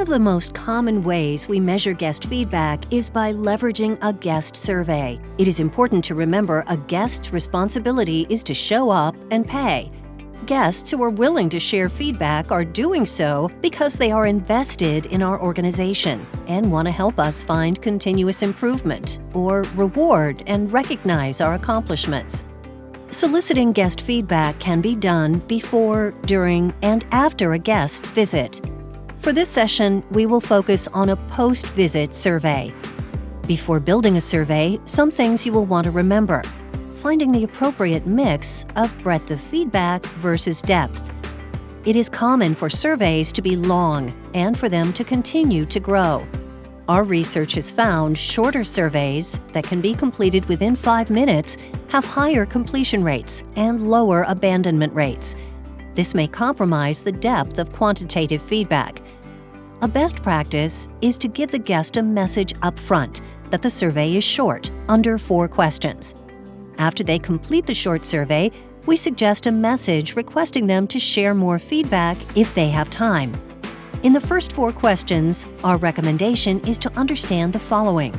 One of the most common ways we measure guest feedback is by leveraging a guest survey. It is important to remember a guest's responsibility is to show up and pay. Guests who are willing to share feedback are doing so because they are invested in our organization and want to help us find continuous improvement or reward and recognize our accomplishments. Soliciting guest feedback can be done before, during, and after a guest's visit. For this session, we will focus on a post-visit survey. Before building a survey, some things you will want to remember. Finding the appropriate mix of breadth of feedback versus depth. It is common for surveys to be long and for them to continue to grow. Our research has found shorter surveys that can be completed within 5 minutes have higher completion rates and lower abandonment rates. This may compromise the depth of quantitative feedback. A best practice is to give the guest a message up front that the survey is short, under 4 questions. After they complete the short survey, we suggest a message requesting them to share more feedback if they have time. In the first 4 questions, our recommendation is to understand the following.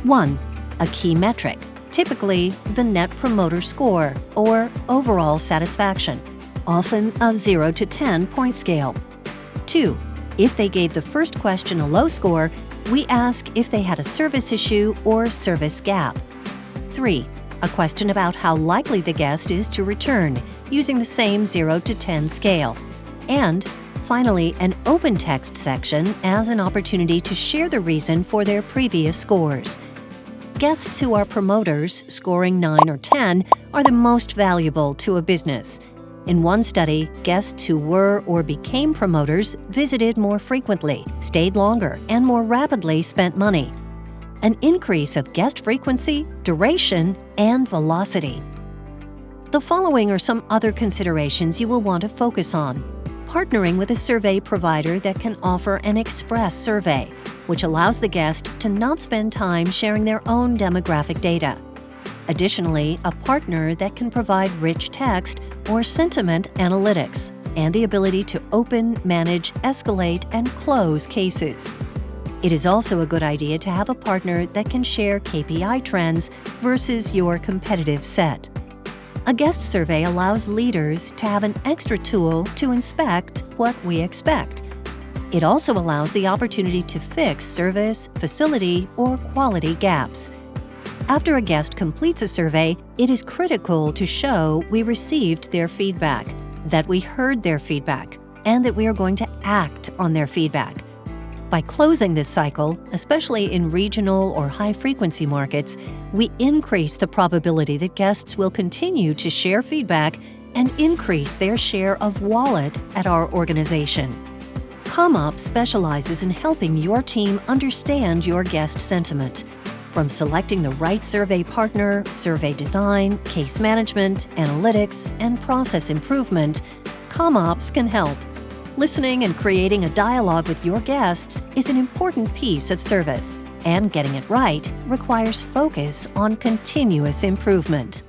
1. A key metric, typically the Net Promoter Score or overall satisfaction, often a 0 to 10 point scale. 2. If they gave the first question a low score, we ask if they had a service issue or service gap. 3. A question about how likely the guest is to return, using the same 0 to 10 scale. And finally, an open text section as an opportunity to share the reason for their previous scores. Guests who are promoters, scoring 9 or 10, are the most valuable to a business. In one study, guests who were or became promoters visited more frequently, stayed longer, and more rapidly spent money. An increase of guest frequency, duration, and velocity. The following are some other considerations you will want to focus on. Partnering with a survey provider that can offer an express survey, which allows the guest to not spend time sharing their own demographic data. Additionally, a partner that can provide rich text or sentiment analytics and the ability to open, manage, escalate, and close cases. It is also a good idea to have a partner that can share KPI trends versus your competitive set. A guest survey allows leaders to have an extra tool to inspect what we expect. It also allows the opportunity to fix service, facility, or quality gaps. After a guest completes a survey, it is critical to show we received their feedback, that we heard their feedback, and that we are going to act on their feedback. By closing this cycle, especially in regional or high-frequency markets, we increase the probability that guests will continue to share feedback and increase their share of wallet at our organization. ComOps specializes in helping your team understand your guest sentiment. From selecting the right survey partner, survey design, case management, analytics, and process improvement, ComOps can help. Listening and creating a dialogue with your guests is an important piece of service, and getting it right requires focus on continuous improvement.